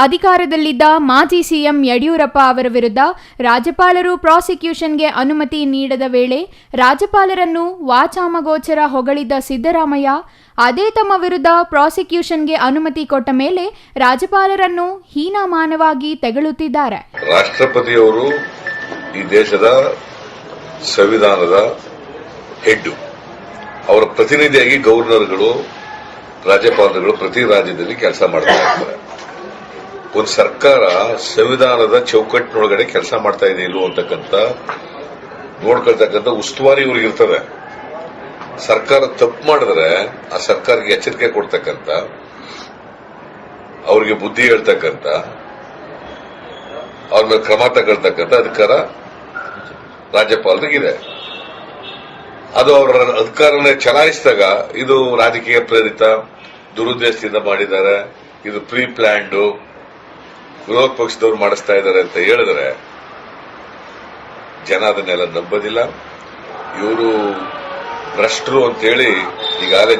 ಅಧಿಕಾರದಲ್ಲಿದ್ದ ಮಾಜಿ ಸಿಎಂ ಯಡಿಯೂರಪ್ಪ ಅವರ ವಿರುದ್ಧ ರಾಜ್ಯಪಾಲರು ಪ್ರಾಸಿಕ್ಯೂಷನ್ಗೆ ಅನುಮತಿ ನೀಡದ ವೇಳೆ ರಾಜ್ಯಪಾಲರನ್ನು ವಾಚಾಮಗೋಚರ ಹೊಗಳಿದ್ದ ಸಿದ್ದರಾಮಯ್ಯ ಅದೇ ತಮ್ಮ ವಿರುದ್ಧ ಪ್ರಾಸಿಕ್ಯೂಷನ್ಗೆ ಅನುಮತಿ ಕೊಟ್ಟ ಮೇಲೆ ರಾಜ್ಯಪಾಲರನ್ನು ಹೀನಾಮಾನವಾಗಿ ತೆಗಳುತ್ತಿದ್ದಾರೆ. ರಾಷ್ಟ್ರಪತಿಯವರು ಈ ದೇಶದ ಸಂವಿಧಾನದ ಹೆಡ್, ಅವರ ಪ್ರತಿನಿಧಿಯಾಗಿ ಗವರ್ನರ್ಗಳು, ರಾಜ್ಯಪಾಲರುಗಳು ಪ್ರತಿ ರಾಜ್ಯದಲ್ಲಿ ಕೆಲಸ ಮಾಡ್ತಾ ಇರ್ತಾರೆ. ಒಂದು ಸರ್ಕಾರ ಸಂವಿಧಾನದ ಚೌಕಟ್ಟಿನೊಳಗಡೆ ಕೆಲಸ ಮಾಡ್ತಾ ಇದೆ ಇಲ್ವೋ ಅಂತಕ್ಕಂಥ ನೋಡ್ಕೊಳ್ತಕ್ಕಂಥ ಉಸ್ತುವಾರಿ ಇವ್ರಿಗೆ ಇರ್ತದೆ. ಸರ್ಕಾರ ತಪ್ಪು ಮಾಡಿದ್ರೆ ಆ ಸರ್ಕಾರಕ್ಕೆ ಎಚ್ಚರಿಕೆ ಕೊಡ್ತಕ್ಕಂಥ, ಅವ್ರಿಗೆ ಬುದ್ಧಿ ಹೇಳ್ತಕ್ಕಂಥ, ಅವ್ರ ಮೇಲೆ ಕ್ರಮ ತಗೊಳ್ತಕ್ಕಂಥ ಅಧಿಕಾರ ರಾಜ್ಯಪಾಲರಿಗಿದೆ. ಅದು ಅವರ ಅಧಿಕಾರನೇ ಚಲಾಯಿಸಿದಾಗ ಇದು ರಾಜಕೀಯ ಪ್ರೇರಿತ, ದುರುದ್ದೇಶದಿಂದ ಮಾಡಿದ್ದಾರೆ, ಇದು ಪ್ರೀ ಪ್ಲಾನ್ಡ್, ವಿರೋಧ ಪಕ್ಷದವ್ರು ಮಾಡಿಸ್ತಾ ಇದ್ದಾರೆ ಅಂತ ಹೇಳಿದ್ರೆ ಜನ ಅದನ್ನೆಲ್ಲ ನಂಬೋದಿಲ್ಲ. ಇವರು ಭ್ರಷ್ಟರು ಅಂತೇಳಿ ಈಗಾಗಲೇ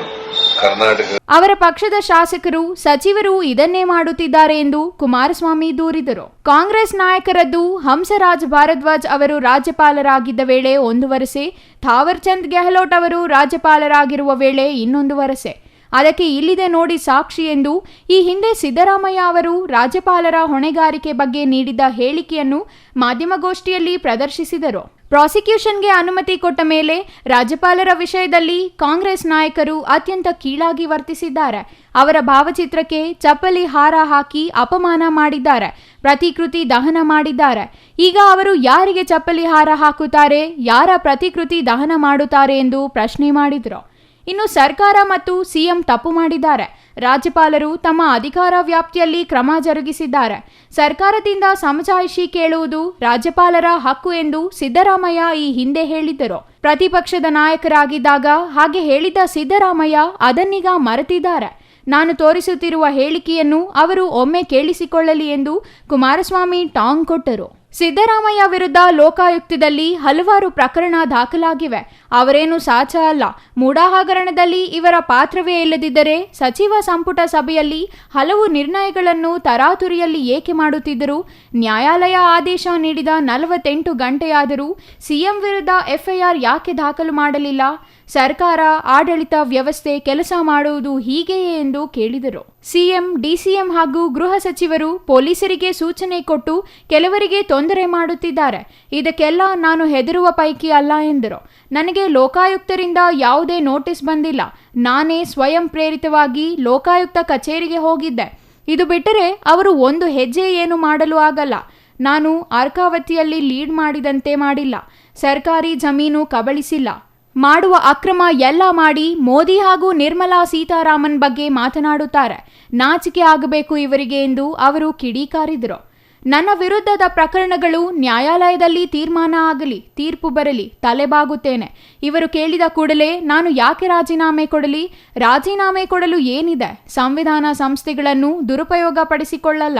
ಕರ್ನಾಟಕ ಅವರ ಪಕ್ಷದ ಶಾಸಕರು, ಸಚಿವರು ಇದನ್ನೇ ಮಾಡುತ್ತಿದ್ದಾರೆ ಎಂದು ಕುಮಾರಸ್ವಾಮಿ ದೂರಿದರು. ಕಾಂಗ್ರೆಸ್ ನಾಯಕರದ್ದು ಹಂಸರಾಜ್ ಭಾರದ್ವಾಜ್ ಅವರು ರಾಜ್ಯಪಾಲರಾಗಿದ್ದ ವೇಳೆ ಒಂದು ವರಸೆ, ಥಾವರ್ ಚಂದ್ ಗೆಹ್ಲೋಟ್ ಅವರು ರಾಜ್ಯಪಾಲರಾಗಿರುವ ವೇಳೆ ಇನ್ನೊಂದು ವರಸೆ. ಅದಕ್ಕೆ ಇಲ್ಲಿದೆ ನೋಡಿ ಸಾಕ್ಷಿ ಎಂದು ಈ ಹಿಂದೆ ಸಿದ್ದರಾಮಯ್ಯ ಅವರು ರಾಜ್ಯಪಾಲರ ಹೊಣೆಗಾರಿಕೆ ಬಗ್ಗೆ ನೀಡಿದ್ದ ಹೇಳಿಕೆಯನ್ನು ಮಾಧ್ಯಮಗೋಷ್ಠಿಯಲ್ಲಿ ಪ್ರದರ್ಶಿಸಿದರು. ಪ್ರಾಸಿಕ್ಯೂಷನ್ಗೆ ಅನುಮತಿ ಕೊಟ್ಟ ಮೇಲೆ ರಾಜ್ಯಪಾಲರ ವಿಷಯದಲ್ಲಿ ಕಾಂಗ್ರೆಸ್ ನಾಯಕರು ಅತ್ಯಂತ ಕೀಳಾಗಿ ವರ್ತಿಸಿದ್ದಾರೆ. ಅವರ ಭಾವಚಿತ್ರಕ್ಕೆ ಚಪ್ಪಲಿ ಹಾರ ಹಾಕಿ ಅಪಮಾನ ಮಾಡಿದ್ದಾರೆ, ಪ್ರತಿಕೃತಿ ದಹನ ಮಾಡಿದ್ದಾರೆ. ಈಗ ಅವರು ಯಾರಿಗೆ ಚಪ್ಪಲಿ ಹಾರ ಹಾಕುತ್ತಾರೆ, ಯಾರ ಪ್ರತಿಕೃತಿ ದಹನ ಮಾಡುತ್ತಾರೆ ಎಂದು ಪ್ರಶ್ನೆ ಮಾಡಿದರು. ಇನ್ನು ಸರ್ಕಾರ ಮತ್ತು ಸಿಎಂ ತಪ್ಪು ಮಾಡಿದ್ದಾರೆ. ರಾಜ್ಯಪಾಲರು ತಮ್ಮ ಅಧಿಕಾರ ವ್ಯಾಪ್ತಿಯಲ್ಲಿ ಕ್ರಮ ಜರುಗಿಸಿದ್ದಾರೆ. ಸರ್ಕಾರದಿಂದ ಸಮಜಾಯಿಷಿ ಕೇಳುವುದು ರಾಜ್ಯಪಾಲರ ಹಕ್ಕು ಎಂದು ಸಿದ್ದರಾಮಯ್ಯ ಈ ಹಿಂದೆ ಹೇಳಿದ್ದರು. ಪ್ರತಿಪಕ್ಷದ ನಾಯಕರಾಗಿದ್ದಾಗ ಹಾಗೆ ಹೇಳಿದ್ದ ಸಿದ್ದರಾಮಯ್ಯ ಅದನ್ನೀಗ ಮರೆತಿದ್ದಾರೆ. ನಾನು ತೋರಿಸುತ್ತಿರುವ ಹೇಳಿಕೆಯನ್ನು ಅವರು ಒಮ್ಮೆ ಕೇಳಿಸಿಕೊಳ್ಳಲಿ ಎಂದು ಕುಮಾರಸ್ವಾಮಿ ಟಾಂಗ್ ಕೊಟ್ಟರು. ಸಿದ್ದರಾಮಯ್ಯ ವಿರುದ್ಧ ಲೋಕಾಯುಕ್ತದಲ್ಲಿ ಹಲವಾರು ಪ್ರಕರಣ ದಾಖಲಾಗಿವೆ. ಅವರೇನು ಸಾಚ ಅಲ್ಲ. ಮೂಡಾ ಹಗರಣದಲ್ಲಿ ಇವರ ಪಾತ್ರವೇ ಇಲ್ಲದಿದ್ದರೆ ಸಚಿವ ಸಂಪುಟ ಸಭೆಯಲ್ಲಿ ಹಲವು ನಿರ್ಣಯಗಳನ್ನು ತರಾತುರಿಯಲ್ಲಿ ಏಕೆ ಮಾಡುತ್ತಿದ್ದರು? ನ್ಯಾಯಾಲಯ ಆದೇಶ ನೀಡಿದ 48 ಗಂಟೆಯಾದರೂ ಸಿಎಂ ವಿರುದ್ಧ ಎಫ್ಐಆರ್ ಯಾಕೆ ದಾಖಲು ಮಾಡಲಿಲ್ಲ? ಸರ್ಕಾರ, ಆಡಳಿತ ವ್ಯವಸ್ಥೆ ಕೆಲಸ ಮಾಡುವುದು ಹೀಗೆಯೇ ಎಂದು ಕೇಳಿದರು. ಸಿಎಂ, ಡಿಸಿಎಂ ಹಾಗೂ ಗೃಹ ಸಚಿವರು ಪೊಲೀಸರಿಗೆ ಸೂಚನೆ ಕೊಟ್ಟು ಕೆಲವರಿಗೆ ತೊಂದರೆ ಮಾಡುತ್ತಿದ್ದಾರೆ. ಇದಕ್ಕೆಲ್ಲ ನಾನು ಹೆದರುವ ಪೈಕಿ ಅಲ್ಲ ಎಂದರು. ನನಗೆ ಲೋಕಾಯುಕ್ತರಿಂದ ಯಾವುದೇ ನೋಟಿಸ್ ಬಂದಿಲ್ಲ. ನಾನೇ ಸ್ವಯಂ ಪ್ರೇರಿತವಾಗಿ ಲೋಕಾಯುಕ್ತ ಕಚೇರಿಗೆ ಹೋಗಿದ್ದೆ. ಇದು ಬಿಟ್ಟರೆ ಅವರು ಒಂದು ಹೆಜ್ಜೆ ಏನು ಮಾಡಲು ಆಗಲ್ಲ. ನಾನು ಅರ್ಕಾವತಿಯಲ್ಲಿ ಲೀಡ್ ಮಾಡಿದಂತೆ ಮಾಡಿಲ್ಲ. ಸರ್ಕಾರಿ ಜಮೀನು ಕಬಳಿಸಿಲ್ಲ. ಮಾಡುವ ಅಕ್ರಮ ಎಲ್ಲ ಮಾಡಿ ಮೋದಿ ಹಾಗೂ ನಿರ್ಮಲಾ ಸೀತಾರಾಮನ್ ಬಗ್ಗೆ ಮಾತನಾಡುತ್ತಾರೆ. ನಾಚಿಕೆ ಆಗಬೇಕು ಇವರಿಗೆ ಎಂದು ಅವರು ಕಿಡಿಕಾರಿದರು. ನನ್ನ ವಿರುದ್ಧದ ಪ್ರಕರಣಗಳು ನ್ಯಾಯಾಲಯದಲ್ಲಿ ತೀರ್ಮಾನ ಆಗಲಿ, ತೀರ್ಪು ಬರಲಿ, ತಲೆಬಾಗುತ್ತೇನೆ. ಇವರು ಕೇಳಿದ ಕೂಡಲೇ ನಾನು ಯಾಕೆ ರಾಜೀನಾಮೆ ಕೊಡಲಿ? ರಾಜೀನಾಮೆ ಕೊಡಲು ಏನಿದೆ? ಸಂವಿಧಾನ ಸಂಸ್ಥೆಗಳನ್ನು ದುರುಪಯೋಗ ಪಡಿಸಿಕೊಳ್ಳಲ್ಲ.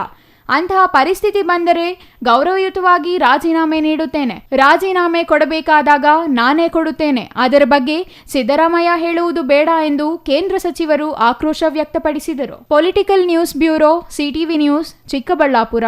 ಅಂತಹ ಪರಿಸ್ಥಿತಿ ಬಂದರೆ ಗೌರವಯುತವಾಗಿ ರಾಜೀನಾಮೆ ನೀಡುತ್ತೇನೆ. ರಾಜೀನಾಮೆ ಕೊಡಬೇಕಾದಾಗ ನಾನೇ ಕೊಡುತ್ತೇನೆ. ಅದರ ಬಗ್ಗೆ ಸಿದ್ದರಾಮಯ್ಯ ಹೇಳುವುದು ಬೇಡ ಎಂದು ಕೇಂದ್ರ ಸಚಿವರು ಆಕ್ರೋಶ ವ್ಯಕ್ತಪಡಿಸಿದರು. Political news bureau, CTV news, Chikkaballapur.